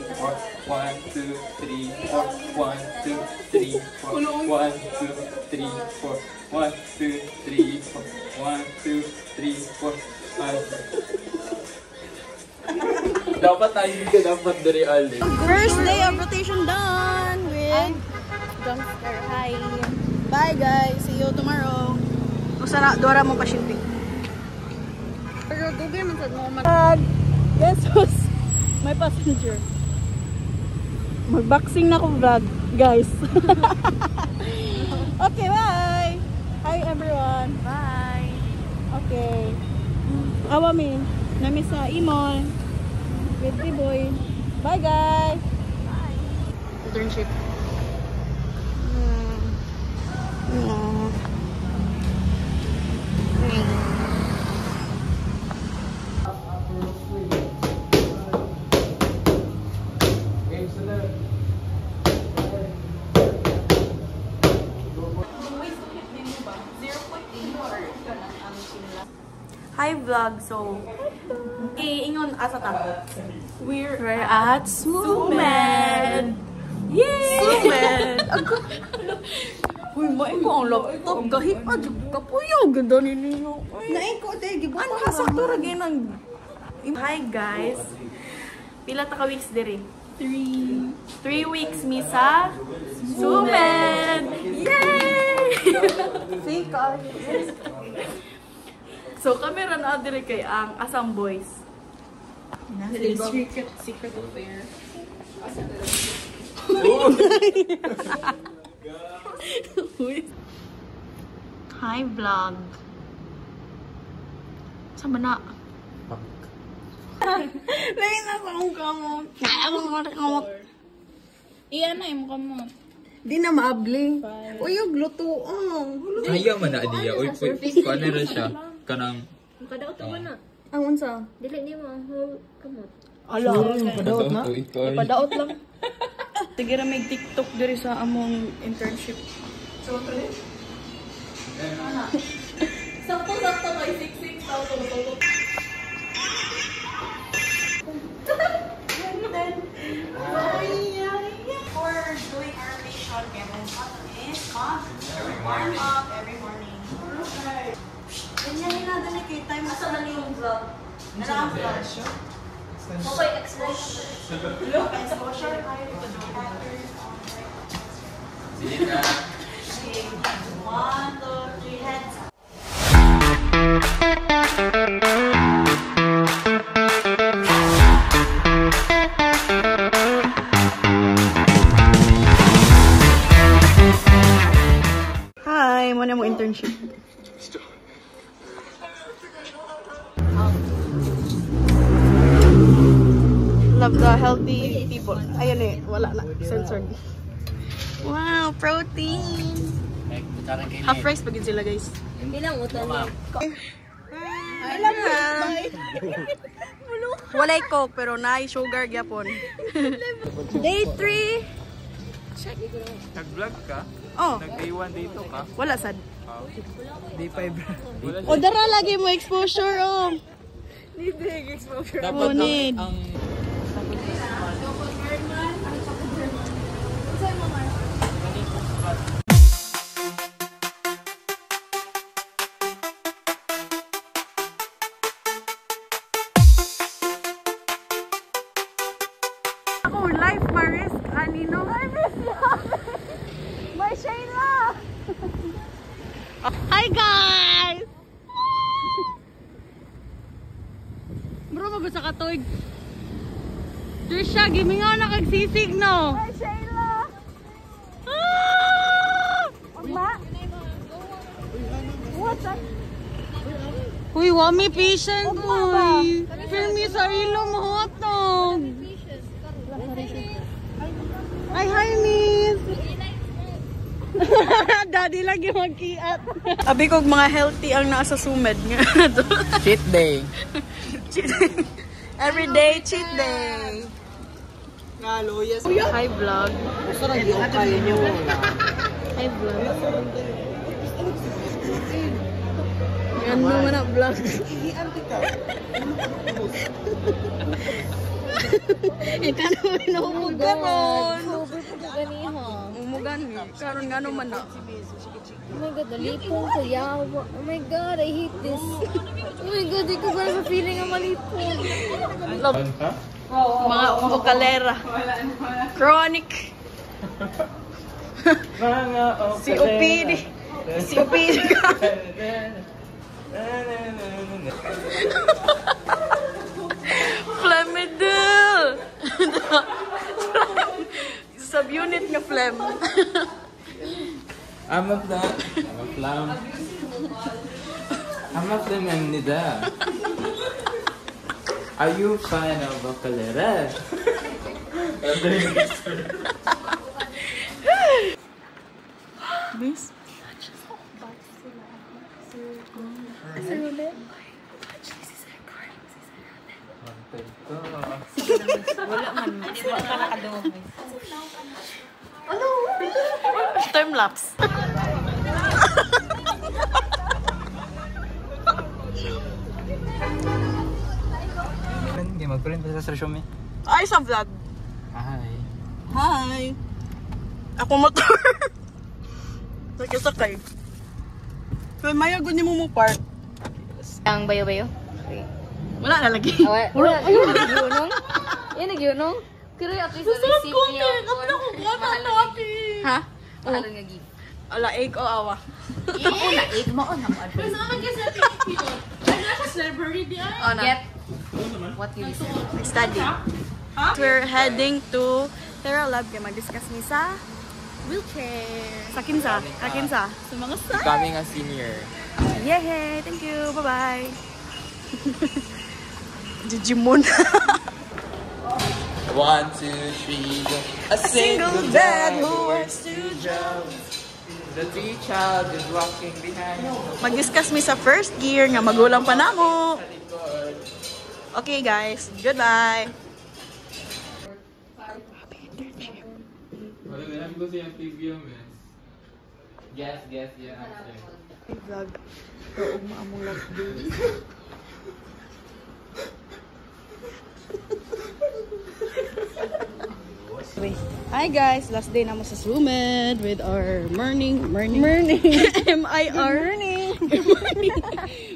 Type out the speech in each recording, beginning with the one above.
4. 1, 2, 3, 4. 1, 2, 3, 4. 1, 2, 3, 4. 1, 2, 3, 4. 1, 2, 3, 4. 1. Dapat tayo ka dapat dari Ali. First day of rotation done with Dumpster. Hi. bye guys. See you tomorrow. Usara, dora mo pa shipping. Pero dugay man sa normal. Guess who's my passenger? Mag-boxing na ko vlog, guys. Okay, bye. Hi everyone. Bye. Okay. Awami, nami sa Imol. With the boy. Bye guys. Bye. Internship. Hi vlog, so ingon asa ta? We're at Sumed. Yay! Sumed. Uy, mai ko ang laptop kahit adyo kapuyo ganda ni ninyo. Nain ko tay gibuan ka sakto ra ginang. Hi guys. Pila ta ka weeks diri? 3 weeks mi sa Sumed. Yay! Fake So, kami rin na dire kay ang Asam Boys. Secret affair. Hi, vlog. Saan ba na? Lain na sa akong kamot. Kamot. Iyan na yung kamot. Di na maabli. Uy, yung gluto. Ayaw man na niya. Uy, paano rin siya? Kanang... Kadaot ba na? Ang unsa? Dili ni mo ang whole kamot. Ala, Padaot na? padaot lang. Sige ra may TikTok diri sa among internship. Sakto kay 66 tao to. For doing our mission, Kevin Cotton is warm up every morning. Ganyan nila dali kay time sa dali yung vlog. Nara ang vlog. Okay, exposure. Look, exposure. Sige na. 1, 2, 3, heads. Hi, muna mo internship. Love the healthy people. Ayan eh, wala na. Censored. Wow, protein! Half rice pagin sila guys. Ilang utan mo? Alam na. Walay coke pero naay sugar gyapon. Day 3. check. Nag-vlog ka? Oh, Nag-day 1, day 2 ka? wala sad. Day 5. Wala O dara lagi mo exposure oh. Need exposure. Dapat need. ang Ako life Maris Anino. I miss you. My Shayla. Hi guys. Bro, mabasa ka toig. Trisha, gimingaw na kagsisig no. Hi Shayla. Ma. What's up? Uy, wami patient uy. Firmi sa ilo mo hotdog. Ay, hi miss. Daddy lagi magkiat. Abi kog mga healthy ang naa sa sumed nga. cheat day. Every day cheat day. Ngalo, yes. Hi vlog. Hi vlog. Yan mo na vlog. Ikaw naman naumugan ron. Umugan ni. Karon nga naman na. Oh my god, nalipong ko, yawa. Oh my god, I hate this. Oh my god, di ko ba sa feeling ang malipong. Mga okalera. Chronic. Si OPD. Si OPD ka. Flamidel. Subunit nga phlegm. I'm a flam and nida. Are you fan of Bacalera? Miss? Wala man. Wala ka nakadumog, miss. Ano? Time lapse. Mag-print pa sa resume. Ay, sa vlog. Hi. Hi. Ako motor. Sakay. Kaya mayagod niyo mo park. Ang bayo-bayo? Wala na lagi. Wala, ayun, nagyunong. Yan, nagyunong. Pero at least na-receive niyo. Ha? Mahal nga gift. Ala, egg o awa. Una, egg mo o nang advice. Oh, na. Get what you listen. Study. We're heading to Terra Lab kaya mag-discuss ni sa wheelchair. Sa kinsa? Sa mga sa. Becoming a senior. Yay! Thank you! Bye-bye! Digimon! 1, 2, 3, go. A single dad who works 2 jobs. The 3 child is walking behind. Mag-discuss mi sa first gear nga magulang pa namo. Okay guys, goodbye! Yes, yeah. Vlog. Kaog maamong last day. Hi guys, last day namo sa Sumed with our morning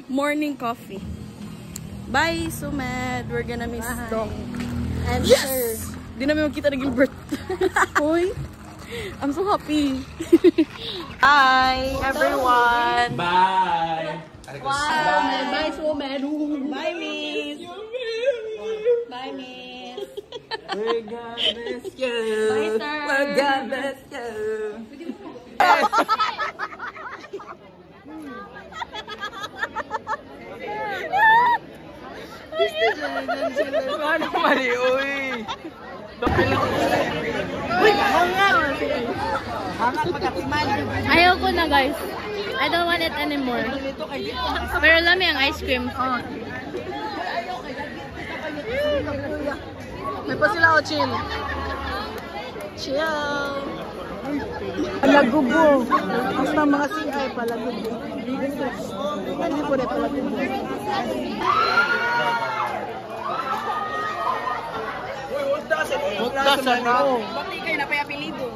morning coffee. Bye Sumed, we're gonna miss Doc. And Yes! Di namin magkita na Gilbert. Hoy, I'm so happy. Hi everyone. Bye. Bye Sumed. Bye Miss. Bye Miss. We're gonna miss you. Bye sir. We're gonna miss you. Ano mali, uy? ayaw ko na guys. I don't want it anymore. Pero lami ang ice cream. May pa sila o chill. Chill. Palagubo. Basta mga CI, palagubo. Hindi po rin palagubo. Magkasan na. Bakit kayo na pa apelido?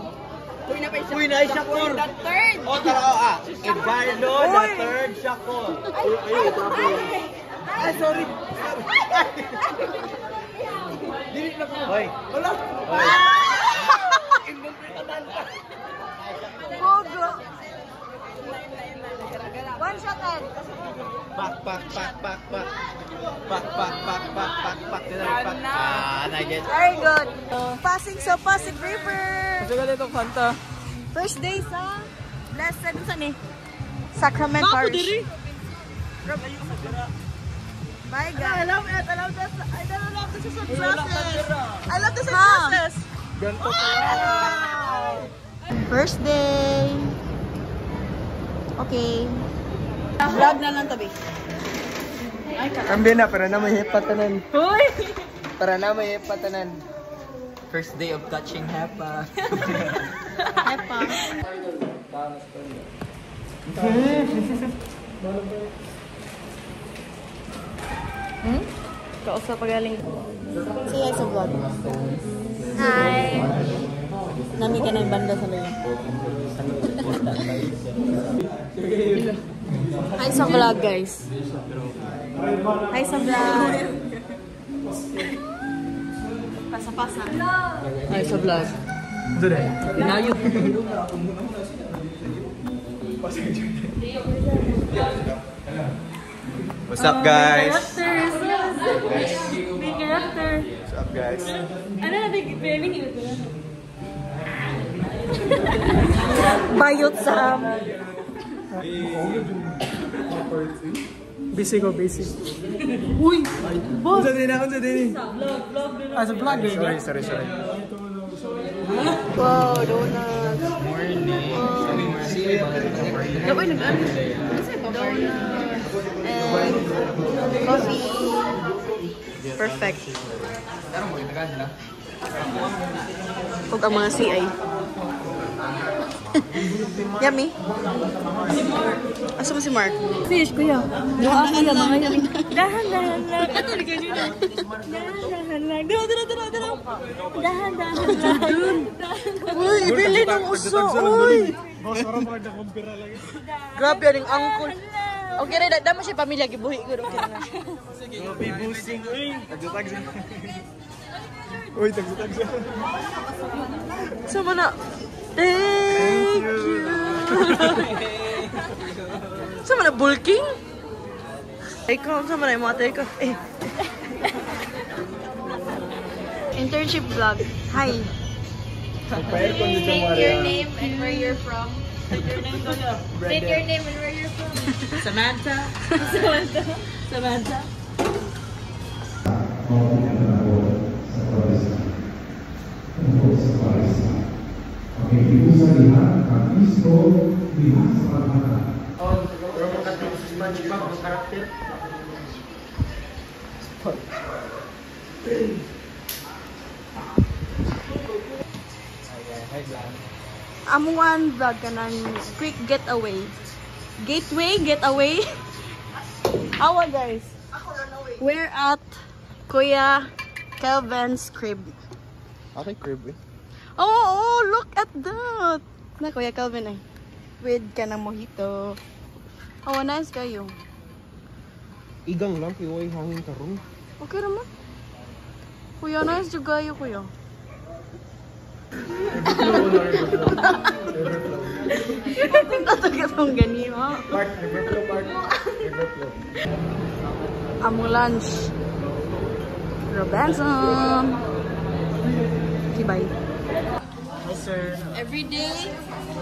Uy, na Shakur. The third. O, tara Eduardo, the third Shakur. Ay, sorry. Dili na ko. Hoy. Wala. Hoy. Gogo. One shot and. Pak. Nugget. Very good. Passing sa Pasig River. Kasi ito kanta. First day sa Blessed saan eh? Sacrament Parish. Bye guys. I love it. I love this. I love the sunglasses. I love the sunglasses. Ganto ko. First day. Okay. Vlog na lang tabi. Kambi na, para na may hipatanan. Hoy! Para na may hipatanan. First day of touching Hepa. Hepa. Kausap pagaling. Say hi sa vlog. Hi! Nami ka na yung banda sa mga. Hi sa vlog, guys. Hi sa vlog. Pasa-pasa. Hi sa vlog. Pinayot. What's up, guys? Main character. What's up, guys? Ano na training ito? Bayot sa Busy ko, busy. Uy! Boss! Unsa din? As a vlog din. Sorry. Wow, donuts. Morning. Gabay nag-ano? Donuts. And coffee. Perfect. Huwag ang mga CI. Yummy. Asa mo si Mark? Fish, kuya. Dahan lang, mga yummy. Dahan lang. Ano ni ganyan na? Dahan lang. Dara. Dahan lang. Uy, ibili ng uso. Uy. Grabe yan yung angkol. Okay rin, dama siya pamilya, gibuhi ko. Okay na. Busing. Tagtag. Uy, tag-tag siya. Sama na. Thank you. Sama na, bulking? Ikaw, sama na yung mga ko. Internship vlog. Hi. State your name and where you're from. State your name and where you're from. Samantha. Amuan vlog ka ng quick getaway. Getaway. Awa guys. We're at Kuya Kelvin's crib. Okay, crib eh. Oh, look at that. Na Kuya Kelvin eh. With ka ng mojito. Oh, nice kayo. Igang lang, kiway hangin karong. Okay naman. Kuya, nice juga kayo, kuya. Tatag itong ganito. Park, Riverflow. Among lunch. Robinson. Okay, bye. Hi, sir. Every day,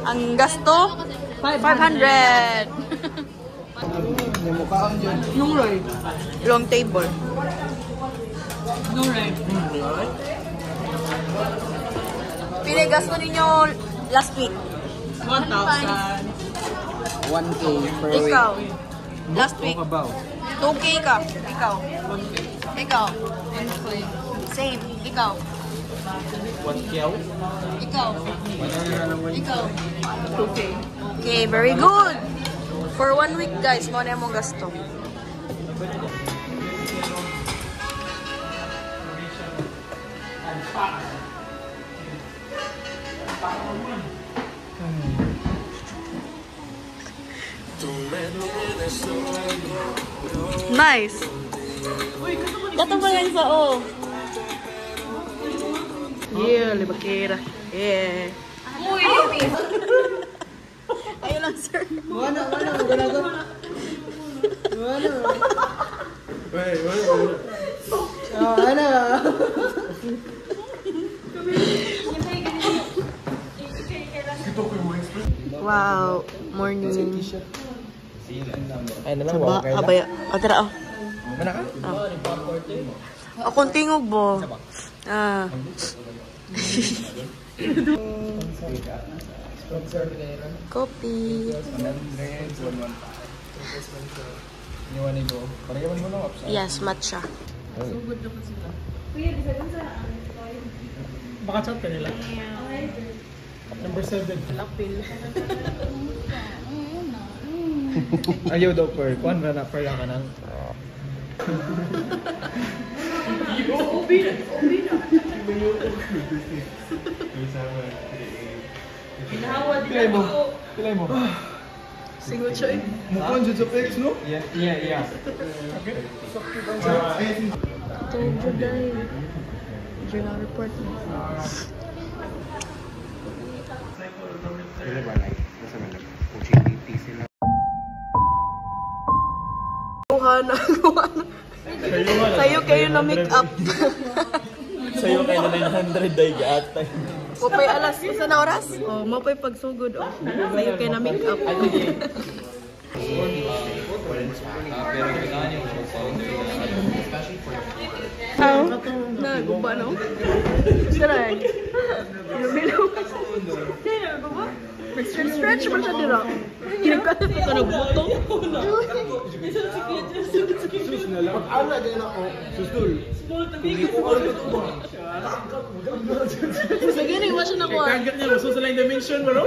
ang gasto, 500. May mukhaon dyan. Nung right? Long table. Nung right? Pili gasto ninyo last week? 1,000. 1K per week. Ikaw. Last week. About. 2K ka. Ikaw. Ikaw. Same. Ikaw. Ikaw. Ikaw. Okay. Okay, very good. For 1 week, guys, mo na yung gasto. Nice. Datang pa yan sa o. Yeah, libakira. Yeah. Uy, Ayun lang, sir. Wala. Wait. Ano? Wow, morning. Ay, nalang wow kayo. Abaya, atara oh. Mana ka? Akong tingog bo. Ah. Kopi. Yes, matcha. Baka chat ka nila. Number 7. Ayaw daw per. Kuan ba na per lang ka nang? Pilay mo. Single choice. Mukhang dyan sa pex, no? Yeah. Okay. Journal report. Sila ba like? Basta man nag-OGPT sila. Sayo kayo na make up. Sa'yo kayo na 900 day gatay. Mapay alas, isa na oras? Oh, mapay pagsugod oh. Sayo kayo na make up. Pero kailangan yung especially for Na, guba no? Saray. Lumilaw. Sino, guba? Stretch mo siya dira. Hinagkasit ko na buto. Pag-ala din ako, sustul. Sige, naiwa siya na ko. Target niya, masusulay dimension mo, no?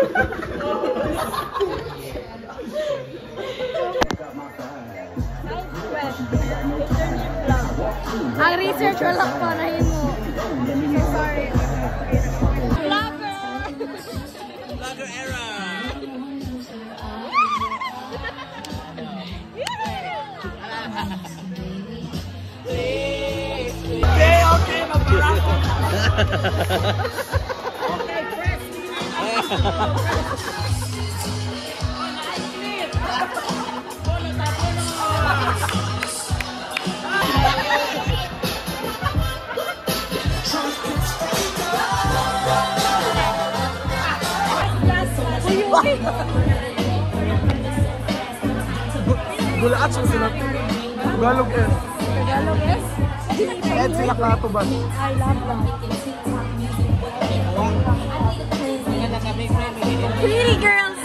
Ang research wala pa na mo. Sorry. Vlogger! Vlogger era! Okay, mabarako. Okay, press. Gulaat siya sila. Tagalog eh. Tagalog is? Kahit sila kato ba? I love that. Pretty girls!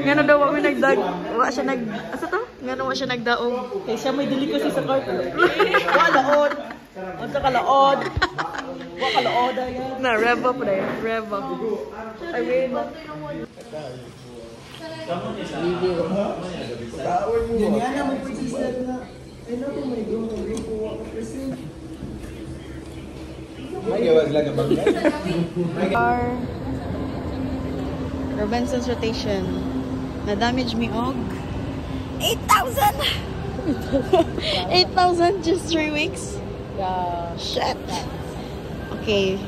Ngano daw kami nagdag, wa siya nag, asa to? Ngano wa siya nagdaog. Kay siya may delicacy sa cart. Wa laod. Unsa ka laod? Wa ka laod yan. Na rev up na yan, rev up. I rev up. Our Robinson's rotation. Na-damage me og 8,000! 8,000 just 3 weeks? Yeah. Shit! Okay.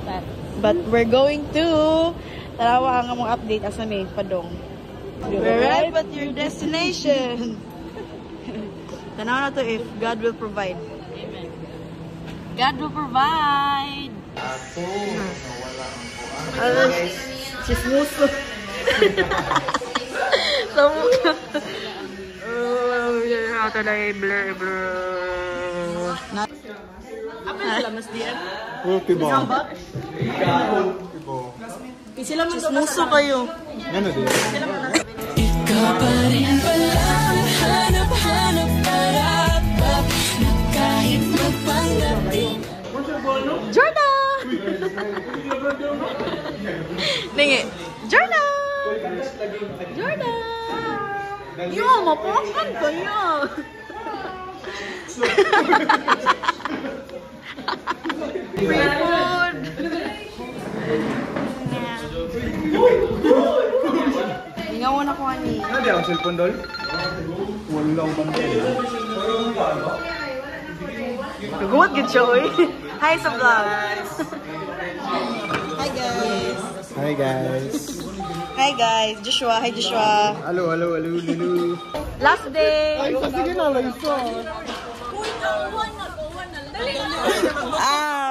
But we're going to tarawa ang among update asa may padong. Arrive at your destination. Tanaw na to if God will provide. Amen. God will provide. Chismoso. Tamo ka. Ito na blur. Apa sila mas diyan? Okay ba? Sila man chismoso kayo. Ano din? Ikaw pa rin pala ang hanap-hanap para na kahit magpanggating. Jordan! Ningi. Jordan! Jordan! Yo, mapakan kayo! Free food! Ingawan ako ani. Ano di ang cellphone doll? Wala akong bantay. Good, good show eh. Hi sa vlog. Hi guys. Hi guys. Hi guys. Joshua. Hi Joshua. Hello. Last day. Ay, sige na lang isa. Ah.